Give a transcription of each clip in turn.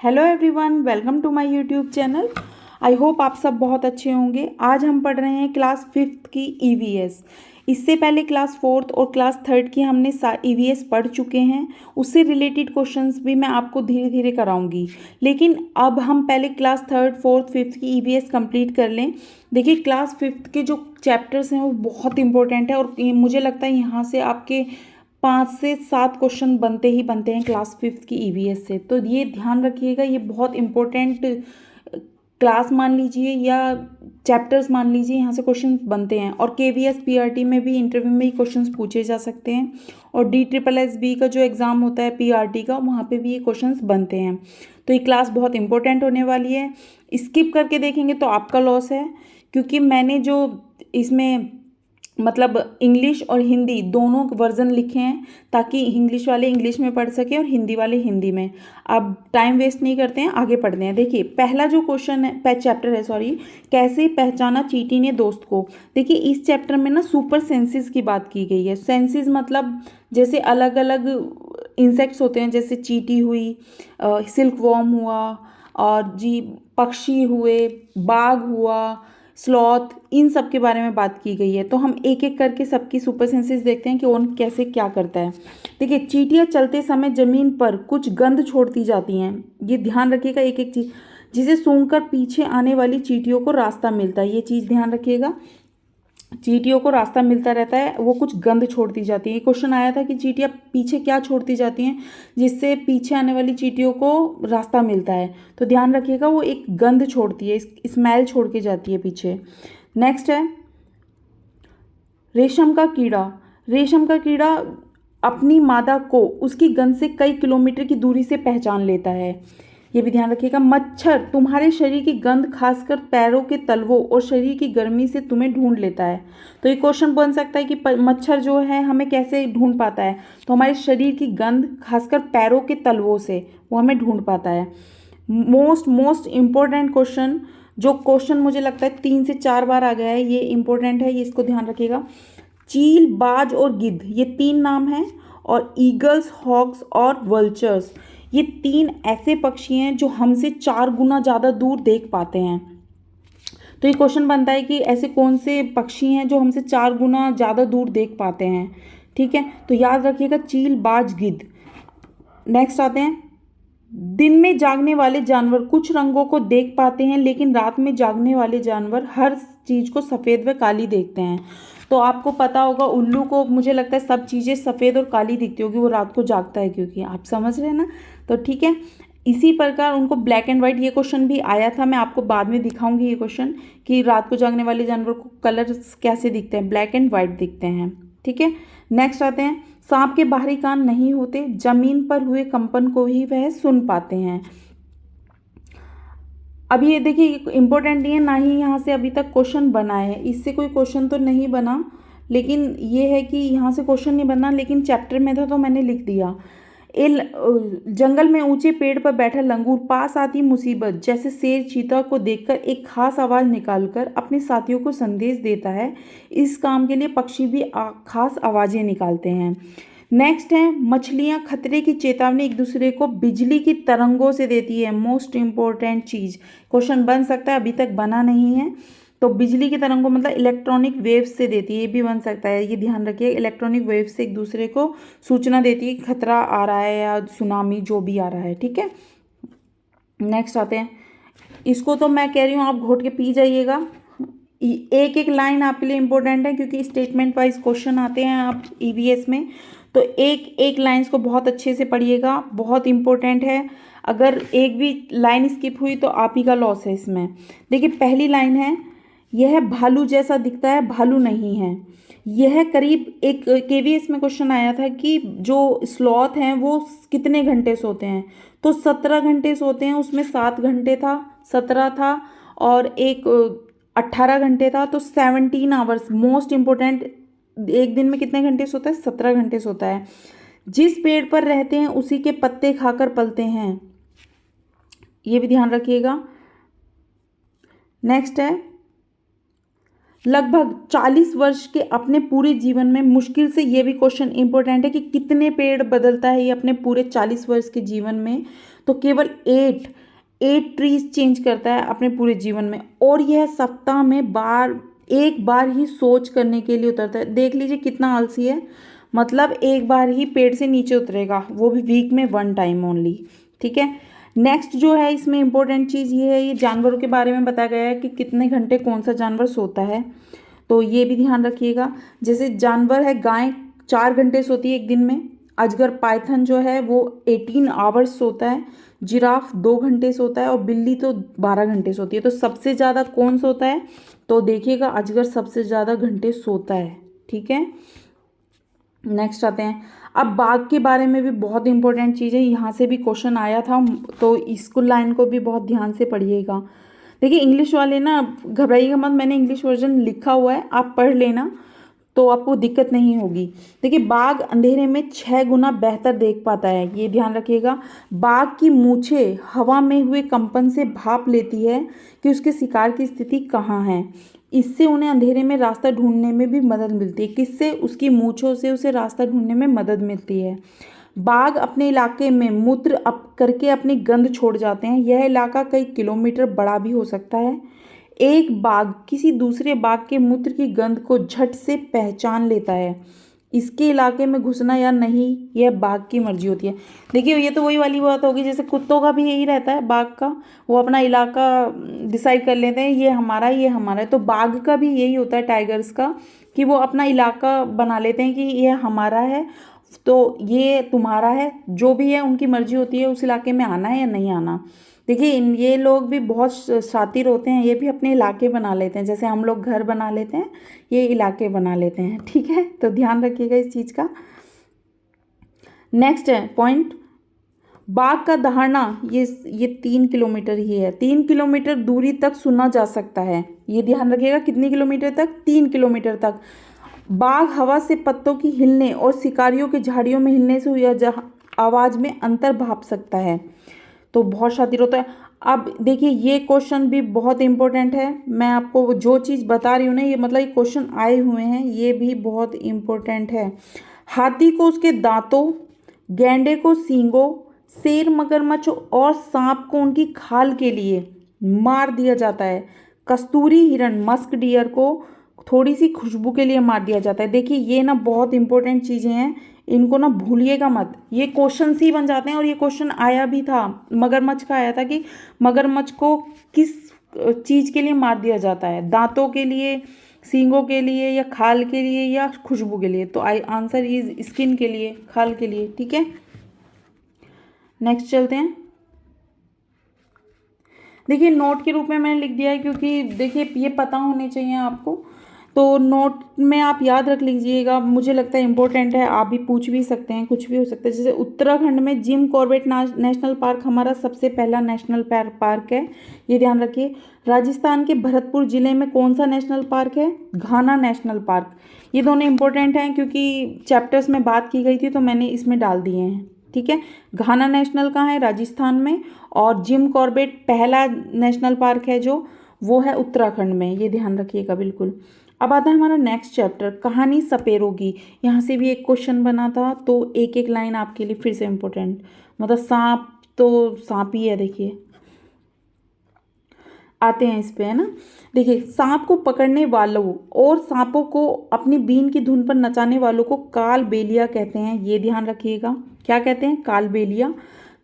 Hello everyone, welcome to my YouTube channel. I hope आप सब बहुत अच्छे होंगे। आज हम पढ़ रहे हैं क्लास 5th की ईवीएस। इससे पहले क्लास 4th और क्लास 3rd की हमने ईवीएस पढ़ चुके हैं। उससे रिलेटेड क्वेश्चंस भी मैं आपको धीरे धीरे कराऊंगी, लेकिन अब हम पहले क्लास 3rd 4th 5th की ईवीएस कंप्लीट कर लें। देखिए, क्लास 5th के जो चैप्टर्स हैं वो बहुत इंपॉर्टेंट है और मुझे लगता है यहाँ से आपके 5 से 7 क्वेश्चन बनते ही बनते हैं क्लास 5th की ईवीएस से। तो ये ध्यान रखिएगा, ये बहुत इंपॉर्टेंट क्लास मान लीजिए या चैप्टर्स मान लीजिए, यहाँ से क्वेश्चन बनते हैं। और केवीएस पीआरटी में भी इंटरव्यू में ही क्वेश्चंस पूछे जा सकते हैं, और DSSB का जो एग्ज़ाम होता है पीआरटी का, वहाँ पे भी ये क्वेश्चंस बनते हैं। तो ये क्लास बहुत इंपॉर्टेंट होने वाली है। स्किप करके देखेंगे तो आपका लॉस है, क्योंकि मैंने जो इसमें मतलब इंग्लिश और हिंदी दोनों वर्जन लिखे हैं, ताकि इंग्लिश वाले इंग्लिश में पढ़ सकें और हिंदी वाले हिंदी में। अब टाइम वेस्ट नहीं करते हैं, आगे पढ़ते हैं। देखिए, पहला जो क्वेश्चन है, चैप्टर है सॉरी, कैसे पहचाना चींटी ने दोस्त को। देखिए, इस चैप्टर में ना सुपर सेंसेस की बात की गई है। सेंसेस मतलब जैसे अलग अलग इंसेक्ट्स होते हैं, जैसे चींटी हुई, सिल्क वॉर्म हुआ, और जी पक्षी हुए, बाघ हुआ, स्लॉथ, इन सब के बारे में बात की गई है। तो हम एक एक करके सबकी सुपर सेंसेस देखते हैं कि कौन कैसे क्या करता है। देखिए, चींटियाँ चलते समय जमीन पर कुछ गंध छोड़ती जाती हैं। ये ध्यान रखिएगा, एक एक चीज, जिसे सूंघकर पीछे आने वाली चींटियों को रास्ता मिलता है। ये चीज़ ध्यान रखिएगा, चींटियों को रास्ता मिलता रहता है, वो कुछ गंध छोड़ती जाती है। ये क्वेश्चन आया था कि चींटियाँ पीछे क्या छोड़ती जाती हैं जिससे पीछे आने वाली चींटियों को रास्ता मिलता है। तो ध्यान रखिएगा, वो एक गंध छोड़ती है, स्मेल छोड़ के जाती है पीछे। नेक्स्ट है रेशम का कीड़ा। रेशम का कीड़ा अपनी मादा को उसकी गंध से कई किलोमीटर की दूरी से पहचान लेता है। ये भी ध्यान रखिएगा। मच्छर तुम्हारे शरीर की गंध खासकर पैरों के तलवों और शरीर की गर्मी से तुम्हें ढूंढ लेता है। तो ये क्वेश्चन बन सकता है कि मच्छर जो है हमें कैसे ढूंढ पाता है। तो हमारे शरीर की गंध खासकर पैरों के तलवों से वो हमें ढूंढ पाता है। मोस्ट इम्पोर्टेंट क्वेश्चन, जो क्वेश्चन मुझे लगता है 3 से 4 बार आ गया है, ये इंपॉर्टेंट है, ये इसको ध्यान रखिएगा। चील, बाज और गिद्ध, ये 3 नाम हैं, और ईगल्स, हॉक्स और वल्चर्स, ये 3 ऐसे पक्षी हैं जो हमसे 4 गुना ज़्यादा दूर देख पाते हैं। तो ये क्वेश्चन बनता है कि ऐसे कौन से पक्षी हैं जो हमसे 4 गुना ज़्यादा दूर देख पाते हैं। ठीक है, तो याद रखिएगा, चील, बाज, गिद्ध। नेक्स्ट आते हैं, दिन में जागने वाले जानवर कुछ रंगों को देख पाते हैं, लेकिन रात में जागने वाले जानवर हर चीज़ को सफ़ेद व काली देखते हैं। तो आपको पता होगा, उल्लू को मुझे लगता है सब चीज़ें सफ़ेद और काली दिखती होगी, वो रात को जागता है क्योंकि, आप समझ रहे हैं ना। तो ठीक है, इसी प्रकार उनको ब्लैक एंड वाइट, ये क्वेश्चन भी आया था, मैं आपको बाद में दिखाऊंगी ये क्वेश्चन, कि रात को जागने वाले जानवर को कलर कैसे दिखते हैं, ब्लैक एंड वाइट दिखते हैं। ठीक है, नेक्स्ट आते हैं, सांप के बाहरी कान नहीं होते, जमीन पर हुए कंपन को ही वह सुन पाते हैं। अब ये देखिए, इंपॉर्टेंट नहीं है, ना ही यहाँ से अभी तक क्वेश्चन बना है, इससे कोई क्वेश्चन तो नहीं बना, लेकिन ये है कि यहाँ से क्वेश्चन नहीं बना, लेकिन चैप्टर में था तो मैंने लिख दिया। जंगल में ऊंचे पेड़ पर बैठा लंगूर पास आती मुसीबत जैसे शेर चीता को देखकर एक खास आवाज़ निकालकर अपने साथियों को संदेश देता है। इस काम के लिए पक्षी भी खास आवाज़ें निकालते हैं। नेक्स्ट है, मछलियां खतरे की चेतावनी एक दूसरे को बिजली की तरंगों से देती है। मोस्ट इम्पोर्टेंट चीज़, क्वेश्चन बन सकता है, अभी तक बना नहीं है। तो बिजली की तरंगों मतलब इलेक्ट्रॉनिक वेव्स से देती है, ये भी बन सकता है, ये ध्यान रखिए। इलेक्ट्रॉनिक वेव्स से एक दूसरे को सूचना देती है, खतरा आ रहा है या सुनामी जो भी आ रहा है। ठीक है, नेक्स्ट आते हैं, इसको तो मैं कह रही हूँ आप घोट के पी जाइएगा। एक एक लाइन आपके लिए इंपॉर्टेंट है, क्योंकि स्टेटमेंट वाइज क्वेश्चन आते हैं आप ईवीएस में। तो एक एक लाइन्स को बहुत अच्छे से पढ़िएगा, बहुत इंपॉर्टेंट है। अगर एक भी लाइन स्किप हुई तो आप ही का लॉस है इसमें। देखिए, पहली लाइन है, यह भालू जैसा दिखता है, भालू नहीं है। यह करीब, एक केवीएस में क्वेश्चन आया था कि जो स्लॉथ हैं वो कितने घंटे सोते हैं, तो 17 घंटे सोते हैं, उसमें 7 घंटे था, 17 था, और एक 18 घंटे था, तो 17 आवर्स। मोस्ट इम्पोर्टेंट, एक दिन में कितने घंटे सोता है, 17 घंटे सोता है। जिस पेड़ पर रहते हैं उसी के पत्ते खाकर पलते हैं, ये भी ध्यान रखिएगा। नेक्स्ट है, लगभग 40 वर्ष के अपने पूरे जीवन में, मुश्किल से ये भी क्वेश्चन इंपॉर्टेंट है कि कितने पेड़ बदलता है ये अपने पूरे 40 वर्ष के जीवन में, तो केवल 8 ट्रीज चेंज करता है अपने पूरे जीवन में। और यह सप्ताह में एक बार ही सोच करने के लिए उतरता है। देख लीजिए कितना आलसी है, मतलब एक बार ही पेड़ से नीचे उतरेगा, वो भी वीक में 1 टाइम ओनली। ठीक है, नेक्स्ट जो है इसमें इम्पोर्टेंट चीज़ ये है, ये जानवरों के बारे में बताया गया है कि कितने घंटे कौन सा जानवर सोता है, तो ये भी ध्यान रखिएगा। जैसे जानवर है, गाय 4 घंटे सोती है एक दिन में, अजगर पाइथन जो है वो 18 आवर्स सोता है, जिराफ 2 घंटे सोता है और बिल्ली तो 12 घंटे सोती है। तो सबसे ज़्यादा कौन सोता है, तो देखिएगा अजगर सबसे ज़्यादा घंटे सोता है। ठीक है, नेक्स्ट आते हैं। अब बाघ के बारे में भी बहुत इंपॉर्टेंट चीज़ है, यहाँ से भी क्वेश्चन आया था, तो इसको लाइन को भी बहुत ध्यान से पढ़िएगा। देखिए इंग्लिश वाले ना, घबराइएगा मत, मैंने इंग्लिश वर्जन लिखा हुआ है, आप पढ़ लेना तो आपको दिक्कत नहीं होगी। देखिए बाघ अंधेरे में 6 गुना बेहतर देख पाता है, ये ध्यान रखिएगा। बाघ की मूछें हवा में हुए कंपन से भाप लेती है कि उसके शिकार की स्थिति कहाँ है। इससे उन्हें अंधेरे में रास्ता ढूंढने में भी मदद मिलती है। किससे? उसकी मूंछों से उसे रास्ता ढूंढने में मदद मिलती है। बाघ अपने इलाके में मूत्र करके अपनी गंध छोड़ जाते हैं। यह इलाका कई किलोमीटर बड़ा भी हो सकता है। एक बाघ किसी दूसरे बाघ के मूत्र की गंध को झट से पहचान लेता है। इसके इलाके में घुसना या नहीं यह बाघ की मर्जी होती है। देखिए ये तो वही वाली बात होगी, जैसे कुत्तों का भी यही रहता है, बाघ का वो अपना इलाका डिसाइड कर लेते हैं, ये हमारा है, ये हमारा है। तो बाघ का भी यही होता है, टाइगर्स का, कि वो अपना इलाका बना लेते हैं कि ये हमारा है, तो ये तुम्हारा है, जो भी है उनकी मर्जी होती है उस इलाके में आना है या नहीं आना। देखिए ये लोग भी बहुत शातिर होते हैं, ये भी अपने इलाके बना लेते हैं, जैसे हम लोग घर बना लेते हैं, ये इलाके बना लेते हैं। ठीक है, तो ध्यान रखिएगा इस चीज़ का। नेक्स्ट है पॉइंट, बाघ का दहाड़ना ये 3 किलोमीटर ही है। 3 किलोमीटर दूरी तक सुना जा सकता है, ये ध्यान रखिएगा। कितनी किलोमीटर तक? 3 किलोमीटर तक। बाघ हवा से पत्तों की हिलने और शिकारियों के झाड़ियों में हिलने से हुई आवाज़ में अंतर भाप सकता है, तो बहुत शातिर होता है। अब देखिए ये क्वेश्चन भी बहुत इंपॉर्टेंट है, मैं आपको जो चीज़ बता रही हूँ ना, ये मतलब ये क्वेश्चन आए हुए हैं, ये भी बहुत इंपॉर्टेंट है। हाथी को उसके दांतों, गैंडे को सींगों, शेर मगरमच्छ और सांप को उनकी खाल के लिए मार दिया जाता है। कस्तूरी हिरण मस्क डियर को थोड़ी सी खुशबू के लिए मार दिया जाता है। देखिए ये ना बहुत इंपॉर्टेंट चीज़ें हैं, इनको ना भूलिएगा मत, ये क्वेश्चन ही बन जाते हैं। और ये क्वेश्चन आया भी था, मगरमच्छ का आया था कि मगरमच्छ को किस चीज़ के लिए मार दिया जाता है, दांतों के लिए, सींगों के लिए, या खाल के लिए, या खुशबू के लिए। तो आंसर इज स्किन के लिए, खाल के लिए। ठीक है, नेक्स्ट चलते हैं। देखिए नोट के रूप में मैंने लिख दिया है, क्योंकि देखिए ये पता होने चाहिए आपको, तो नोट में आप याद रख लीजिएगा, मुझे लगता है इंपॉर्टेंट है, आप भी पूछ भी सकते हैं, कुछ भी हो सकता है। जैसे उत्तराखंड में जिम कॉर्बेट नेशनल पार्क हमारा सबसे पहला नेशनल पार्क है, ये ध्यान रखिए। राजस्थान के भरतपुर जिले में कौन सा नेशनल पार्क है? घाना नेशनल पार्क। ये दोनों इंपॉर्टेंट हैं क्योंकि चैप्टर्स में बात की गई थी, तो मैंने इसमें डाल दिए हैं। ठीक है, घाना नेशनल कहाँ है? राजस्थान में। और जिम कॉर्बेट पहला नेशनल पार्क है जो, वो है उत्तराखंड में, ये ध्यान रखिएगा बिल्कुल। अब आता है हमारा नेक्स्ट चैप्टर, कहानी सपेरों की। यहाँ से भी एक क्वेश्चन बना था, तो एक एक लाइन आपके लिए फिर से इम्पोर्टेंट, मतलब सांप तो सांप ही है। देखिए आते हैं इस पे, है ना। देखिए सांप को पकड़ने वालों और सांपों को अपनी बीन की धुन पर नचाने वालों को काल बेलिया कहते हैं, ये ध्यान रखिएगा। क्या कहते हैं? काल बेलिया।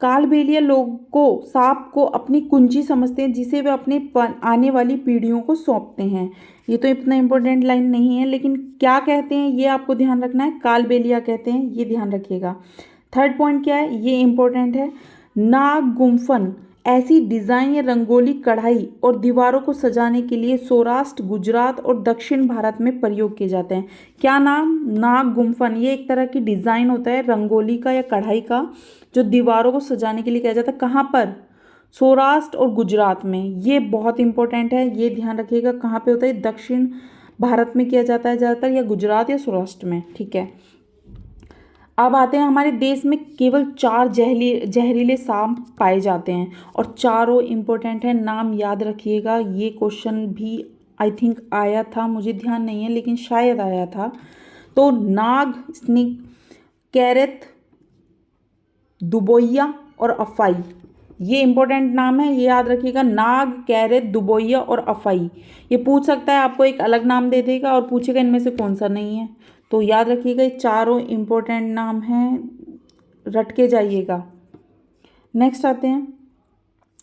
काल बेलिया लोगों को, सांप को अपनी कुंजी समझते हैं, जिसे वे अपने आने वाली पीढ़ियों को सौंपते हैं। ये तो इतना इम्पोर्टेंट लाइन नहीं है, लेकिन क्या कहते हैं ये आपको ध्यान रखना है, काल बेलिया कहते हैं, ये ध्यान रखिएगा। थर्ड पॉइंट क्या है, ये इम्पोर्टेंट है, नाग गुम्फन ऐसी डिज़ाइन या रंगोली, कढ़ाई और दीवारों को सजाने के लिए सौराष्ट्र, गुजरात और दक्षिण भारत में प्रयोग किए जाते हैं। क्या नाम? नाग गुम्फन। ये एक तरह की डिज़ाइन होता है रंगोली का या कढ़ाई का, जो दीवारों को सजाने के लिए किया जाता है। कहाँ पर? सौराष्ट्र और गुजरात में। ये बहुत इंपॉर्टेंट है, ये ध्यान रखिएगा। कहाँ पे होता है? दक्षिण भारत में किया जाता है ज़्यादातर, या गुजरात या सौराष्ट्र में। ठीक है, अब आते हैं, हमारे देश में केवल 4 जहरीले सांप पाए जाते हैं और चारों इम्पोर्टेंट हैं, नाम याद रखिएगा। ये क्वेश्चन भी आई थिंक आया था, मुझे ध्यान नहीं है लेकिन शायद आया था। तो नाग, स्नेक, कैरेट, दुबोइया और अफाई, ये इंपॉर्टेंट नाम है, ये याद रखिएगा। नाग, कैरेट, दुबोइया और अफाई, ये पूछ सकता है, आपको एक अलग नाम दे देगा और पूछेगा इनमें से कौन सा नहीं है। तो याद रखिएगा ये चारों इंपॉर्टेंट नाम हैं, रट के जाइएगा। नेक्स्ट आते हैं,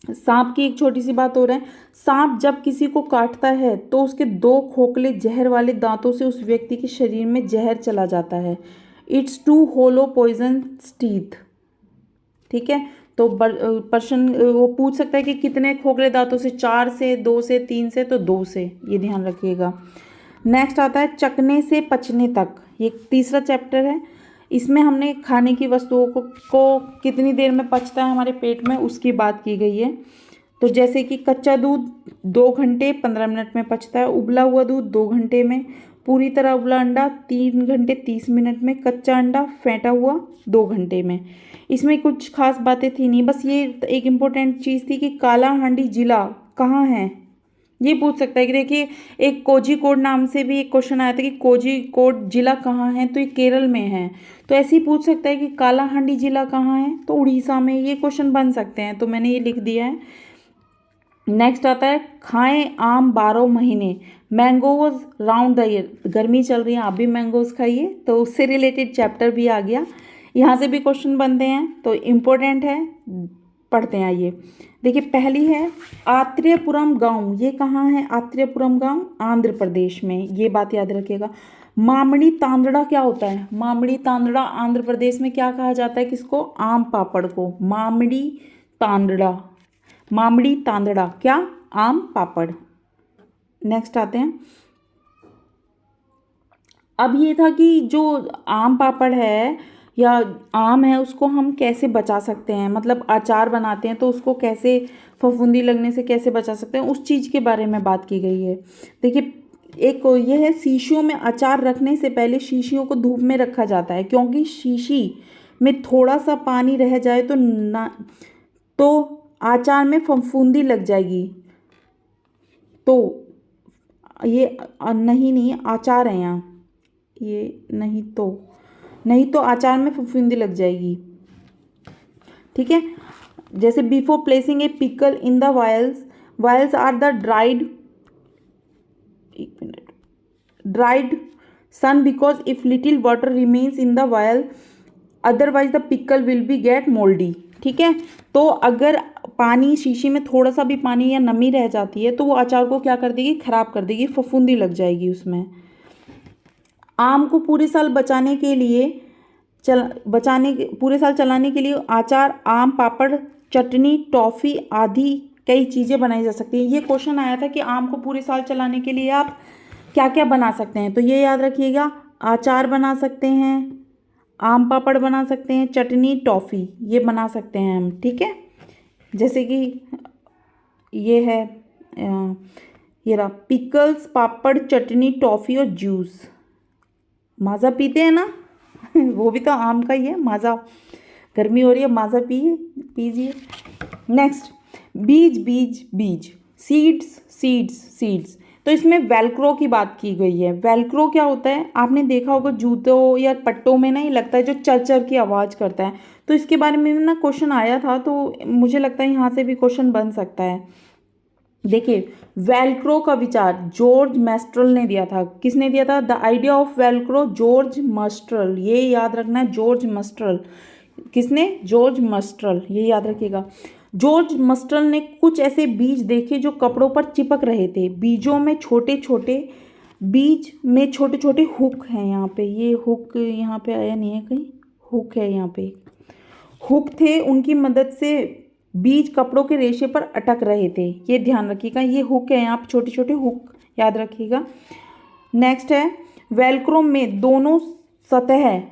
सांप की एक छोटी सी बात हो रहा है। सांप जब किसी को काटता है तो उसके 2 खोखले जहर वाले दांतों से उस व्यक्ति के शरीर में जहर चला जाता है। It's 2 hollow poison teeth. ठीक है, तो पर्सन वो पूछ सकता है कि कितने खोखले दांतों से, 4 से, 2 से, 3 से, तो 2 से, ये ध्यान रखिएगा। नेक्स्ट आता है चखने से पचने तक, ये तीसरा चैप्टर है। इसमें हमने खाने की वस्तुओं को कितनी देर में पचता है हमारे पेट में उसकी बात की गई है। तो जैसे कि कच्चा दूध 2 घंटे 15 मिनट में पचता है, उबला हुआ दूध 2 घंटे में, पूरी तरह उबला अंडा 3 घंटे 30 मिनट में, कच्चा अंडा फेंटा हुआ 2 घंटे में। इसमें कुछ खास बातें थी नहीं, बस ये एक इम्पोर्टेंट चीज़ थी कि कालाहांडी जिला कहाँ है, ये पूछ सकता है। कि देखिए एक कोझिकोड नाम से भी एक क्वेश्चन आया था कि कोझिकोड जिला कहाँ है, तो ये केरल में है। तो ऐसे ही पूछ सकता है कि कालाहांडी जिला कहाँ है, तो उड़ीसा में, ये क्वेश्चन बन सकते हैं, तो मैंने ये लिख दिया है। नेक्स्ट आता है खाएं आम 12 महीने, मैंगोज राउंड द ईयर, गर्मी चल रही है आप भी मैंगोज खाइए, तो उससे रिलेटेड चैप्टर भी आ गया, यहाँ से भी क्वेश्चन बनते हैं, तो इम्पोर्टेंट है, पढ़ते हैं। आइए देखिए, पहली है आत्रेयपुरम गांव, ये कहाँ है, आत्रेयपुरम गांव आंध्र प्रदेश में, ये बात याद रखिएगा। मामड़ी तांदड़ा क्या होता है, मामड़ी तांदड़ा आंध्र प्रदेश में क्या कहा जाता है, किसको, आम पापड़ को, मामड़ी तांदड़ा, मामड़ी तांदड़ा क्या, आम पापड़। नेक्स्ट आते हैं, अब ये था कि जो आम पापड़ है या आम है उसको हम कैसे बचा सकते हैं, मतलब अचार बनाते हैं तो उसको कैसे, फफूंदी लगने से कैसे बचा सकते हैं, उस चीज़ के बारे में बात की गई है। देखिए एक ये है, शीशियों में अचार रखने से पहले शीशियों को धूप में रखा जाता है, क्योंकि शीशी में थोड़ा सा पानी रह जाए तो अचार में फफूंदी लग जाएगी। तो ये नहीं आचार है यहाँ, ये नहीं तो अचार में फफूंदी लग जाएगी। ठीक है, जैसे before placing a pickle in the vials are the dried sun because if little water remains in the vial otherwise the pickle will be get mouldy. ठीक है, तो अगर पानी, शीशी में थोड़ा सा भी पानी या नमी रह जाती है तो वो अचार को क्या कर देगी, खराब कर देगी, फफूंदी लग जाएगी उसमें। आम को पूरे साल बचाने के लिए पूरे साल चलाने के लिए अचार, आम पापड़, चटनी, टॉफ़ी आदि कई चीज़ें बनाई जा सकती हैं। ये क्वेश्चन आया था कि आम को पूरे साल चलाने के लिए आप क्या क्या बना सकते हैं, तो ये याद रखिएगा, अचार बना सकते हैं, आम पापड़ बना सकते हैं, चटनी, टॉफ़ी, ये बना सकते हैं हम। ठीक है, जैसे कि ये है, ये रहा पिकल्स, पापड़, चटनी, टॉफ़ी और जूस। माज़ा पीते हैं ना वो भी तो आम का ही है माज़ा, गर्मी हो रही है, माज़ा पीजिए। नेक्स्ट, बीज, सीड्स, तो इसमें वेलक्रो की बात की गई है। वेलक्रो क्या होता है, आपने देखा होगा जूतों या पट्टों में ना, ये लगता है जो चर की आवाज़ करता है, तो इसके बारे में ना क्वेश्चन आया था, तो मुझे लगता है यहाँ से भी क्वेश्चन बन सकता है। देखिए वेलक्रो का विचार जॉर्ज मेस्ट्रल ने दिया था। किसने दिया था, the idea of Velcro, George Mestral, ये याद रखना है, जॉर्ज मस्ट्रल। किसने, जॉर्ज मस्ट्रल, ये याद रखिएगा। जॉर्ज मस्ट्रल ने कुछ ऐसे बीज देखे जो कपड़ों पर चिपक रहे थे, बीजों में छोटे छोटे हुक हैं, यहाँ पे ये हुक यहाँ पे आया नहीं है कहीं, हुक है यहाँ पे, हुक थे, उनकी मदद से बीज कपड़ों के रेशे पर अटक रहे थे, ये ध्यान रखिएगा, ये हुक है यहाँ पे, छोटे छोटे हुक याद रखिएगा। नेक्स्ट है वेलक्रो में दोनों सतह,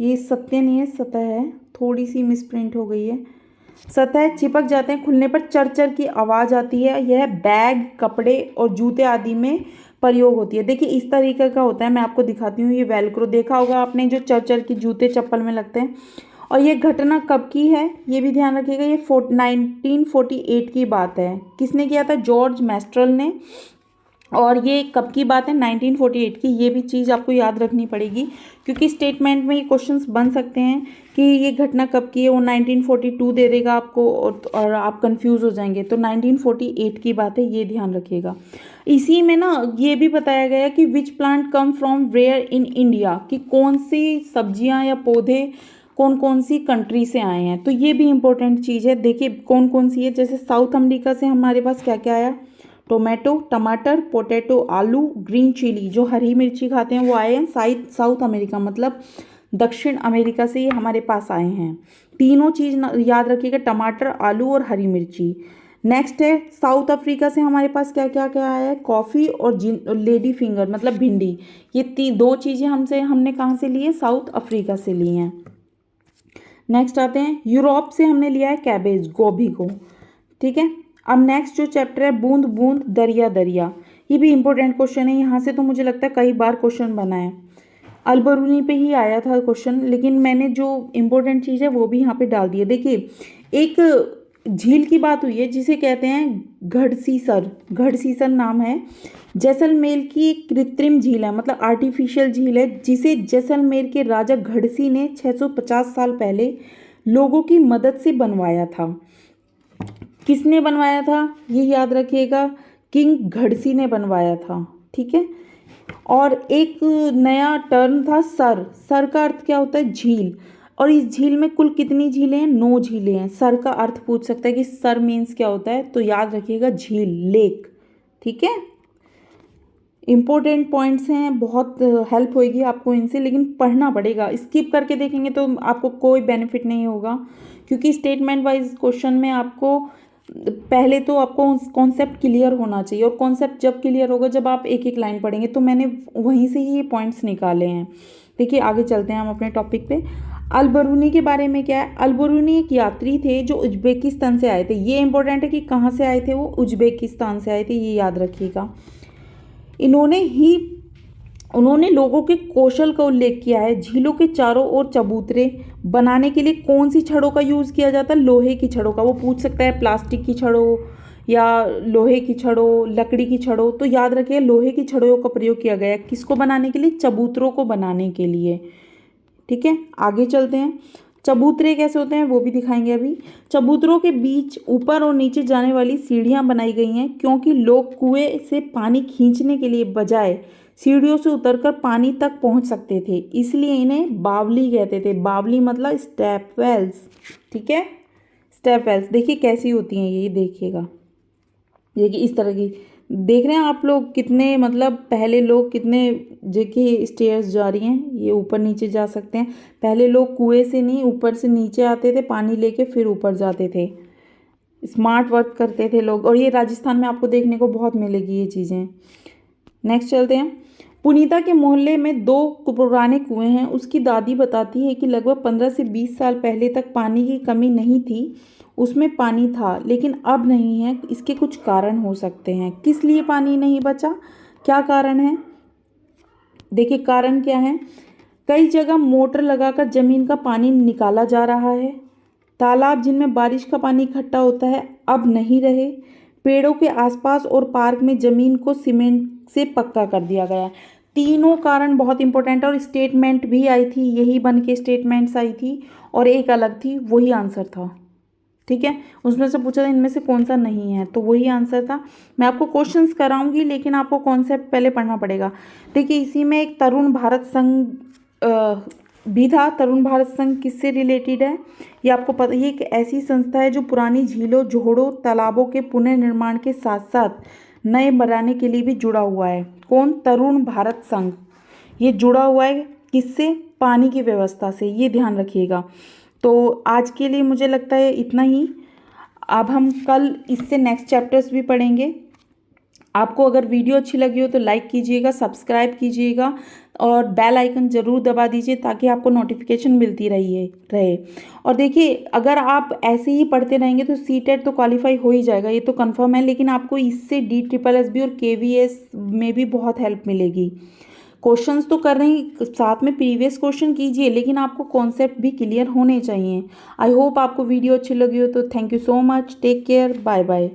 ये सत्य नहीं है, सतह है, थोड़ी सी मिसप्रिंट हो गई है, सतह चिपक जाते हैं, खुलने पर चर की आवाज़ आती है। यह बैग, कपड़े और जूते आदि में प्रयोग होती है। देखिए इस तरीके का होता है, मैं आपको दिखाती हूँ। ये वेलक्रो देखा होगा आपने, जो चर की जूते चप्पल में लगते हैं, और ये घटना कब की है ये भी ध्यान रखिएगा, ये 1948 की बात है। किसने किया था? जॉर्ज मैस्ट्रल ने। और ये कब की बात है? 1948 की। ये भी चीज़ आपको याद रखनी पड़ेगी क्योंकि स्टेटमेंट में ये क्वेश्चंस बन सकते हैं कि ये घटना कब की है। वो 1942 दे देगा आपको और आप कंफ्यूज हो जाएंगे। तो 1948 की बात है, ये ध्यान रखिएगा। इसी में ना ये भी बताया गया कि which plant come from where in India, कि कौन सी सब्जियां या पौधे कौन कौन सी कंट्री से आए हैं। तो ये भी इंपॉर्टेंट चीज़ है। देखिए कौन कौन सी है, जैसे साउथ अमेरिका से हमारे पास क्या क्या आया? टोमेटो, टमाटर, पोटैटो, आलू, ग्रीन चिली, जो हरी मिर्ची खाते हैं वो आए हैं साउथ अमेरिका, मतलब दक्षिण अमेरिका से ये हमारे पास आए हैं। तीनों चीज़ याद रखिएगा, टमाटर, आलू और हरी मिर्ची। नेक्स्ट है साउथ अफ्रीका से हमारे पास क्या क्या क्या आया है? कॉफ़ी और लेडी फिंगर मतलब भिंडी। ये दो चीज़ें हमने कहाँ से ली है? साउथ अफ्रीका से ली हैं। नेक्स्ट आते हैं यूरोप से हमने लिया है कैबेज, गोभी को। ठीक है, अब नेक्स्ट जो चैप्टर है बूंद बूंद दरिया दरिया, ये भी इंपॉर्टेंट क्वेश्चन है। यहाँ से तो मुझे लगता है कई बार क्वेश्चन बना है। अलबरूनी पे ही आया था क्वेश्चन, लेकिन मैंने जो इम्पोर्टेंट चीज़ है वो भी यहाँ पे डाल दी है। देखिए एक झील की बात हुई है जिसे कहते हैं घड़सीसर, घड़सीसर नाम है। जैसलमेर की एक कृत्रिम झील है, मतलब आर्टिफिशियल झील है, जिसे जैसलमेर के राजा घड़सी ने 650 साल पहले लोगों की मदद से बनवाया था। किसने बनवाया था ये याद रखिएगा, किंग घड़सी ने बनवाया था। ठीक है, और एक नया टर्म था सर। सर का अर्थ क्या होता है? झील। और इस झील में कुल कितनी झीलें हैं? 9 झीलें हैं। सर का अर्थ पूछ सकता है कि सर मीन्स क्या होता है, तो याद रखिएगा झील, लेक। ठीक है, इंपॉर्टेंट पॉइंट्स हैं, बहुत हेल्प होगी आपको इनसे, लेकिन पढ़ना पड़ेगा। स्किप करके देखेंगे तो आपको कोई बेनिफिट नहीं होगा, क्योंकि स्टेटमेंट वाइज क्वेश्चन में आपको पहले तो आपको कॉन्सेप्ट क्लियर होना चाहिए, और कॉन्सेप्ट जब क्लियर होगा जब आप एक एक लाइन पढ़ेंगे। तो मैंने वहीं से ही ये पॉइंट्स निकाले हैं। देखिए आगे चलते हैं हम अपने टॉपिक पे। अलबरूनी के बारे में क्या है? अलबरूनी एक यात्री थे जो उज्बेकिस्तान से आए थे। ये इंपॉर्टेंट है कि कहाँ से आए थे वो? उज्बेकिस्तान से आए थे, ये याद रखिएगा। उन्होंने लोगों के कौशल का उल्लेख किया है। झीलों के चारों ओर चबूतरे बनाने के लिए कौन सी छड़ों का यूज़ किया जाता है? लोहे की छड़ों का। वो पूछ सकता है प्लास्टिक की छड़ों या लोहे की छड़ों, लकड़ी की छड़ों। तो याद रखिए लोहे की छड़ों का प्रयोग किया गया है। किसको बनाने के लिए? चबूतरों को बनाने के लिए। ठीक है, आगे चलते हैं। चबूतरे कैसे होते हैं वो भी दिखाएंगे अभी। चबूतरों के बीच ऊपर और नीचे जाने वाली सीढ़ियां बनाई गई हैं, क्योंकि लोग कुएं से पानी खींचने के लिए बजाय सीढ़ियों से उतरकर पानी तक पहुंच सकते थे, इसलिए इन्हें बावली कहते थे। बावली मतलब स्टेप वेल्स। ठीक है, स्टेप वेल्स देखिए कैसी होती हैं ये, देखिएगा। देखिए इस तरह की देख रहे हैं आप लोग, कितने मतलब पहले लोग कितने देखिए स्टेयर्स जा रही हैं, ये ऊपर नीचे जा सकते हैं। पहले लोग कुएं से नहीं ऊपर से नीचे आते थे पानी लेके, फिर ऊपर जाते थे। स्मार्ट वर्क करते थे लोग, और ये राजस्थान में आपको देखने को बहुत मिलेगी ये चीज़ें। नेक्स्ट चलते हैं। पुनीता के मोहल्ले में 2 पुराने कुएं हैं। उसकी दादी बताती है कि लगभग 15 से 20 साल पहले तक पानी की कमी नहीं थी, उसमें पानी था, लेकिन अब नहीं है। इसके कुछ कारण हो सकते हैं। किस लिए पानी नहीं बचा, क्या कारण है? देखिए कारण क्या है। कई जगह मोटर लगाकर जमीन का पानी निकाला जा रहा है। तालाब जिनमें बारिश का पानी इकट्ठा होता है अब नहीं रहे। पेड़ों के आसपास और पार्क में जमीन को सीमेंट से पक्का कर दिया गया। तीनों कारण बहुत इंपॉर्टेंट है, और स्टेटमेंट भी आई थी, यही बन के स्टेटमेंट्स आई थी, और एक अलग थी, वही आंसर था। ठीक है, उसमें से पूछा था इनमें से कौन सा नहीं है, तो वही आंसर था। मैं आपको क्वेश्चंस कराऊंगी, लेकिन आपको कॉन्सेप्ट पहले पढ़ना पड़ेगा। देखिए इसी में एक तरुण भारत संघ भी था। तरुण भारत संघ किससे रिलेटेड है ये आपको पता। ये एक ऐसी संस्था है जो पुरानी झीलों, जोड़ों, तालाबों के पुनर्निर्माण के साथ साथ नए बनाने के लिए भी जुड़ा हुआ है। कौन? तरुण भारत संघ। ये जुड़ा हुआ है किससे? पानी की व्यवस्था से, ये ध्यान रखिएगा। तो आज के लिए मुझे लगता है इतना ही। अब हम कल इससे नेक्स्ट चैप्टर्स भी पढ़ेंगे। आपको अगर वीडियो अच्छी लगी हो तो लाइक कीजिएगा, सब्सक्राइब कीजिएगा, और बेल आइकन ज़रूर दबा दीजिए ताकि आपको नोटिफिकेशन मिलती रहे। और देखिए अगर आप ऐसे ही पढ़ते रहेंगे तो सीटेट तो क्वालिफाई हो ही जाएगा, ये तो कंफर्म है, लेकिन आपको इससे DSSS और KVS में भी बहुत हेल्प मिलेगी। क्वेश्चंस तो कर रहे हैं, साथ में प्रीवियस क्वेश्चन कीजिए, लेकिन आपको कॉन्सेप्ट भी क्लियर होने चाहिए। आई होप आपको वीडियो अच्छी लगी हो, तो thank you so much, take care, bye bye.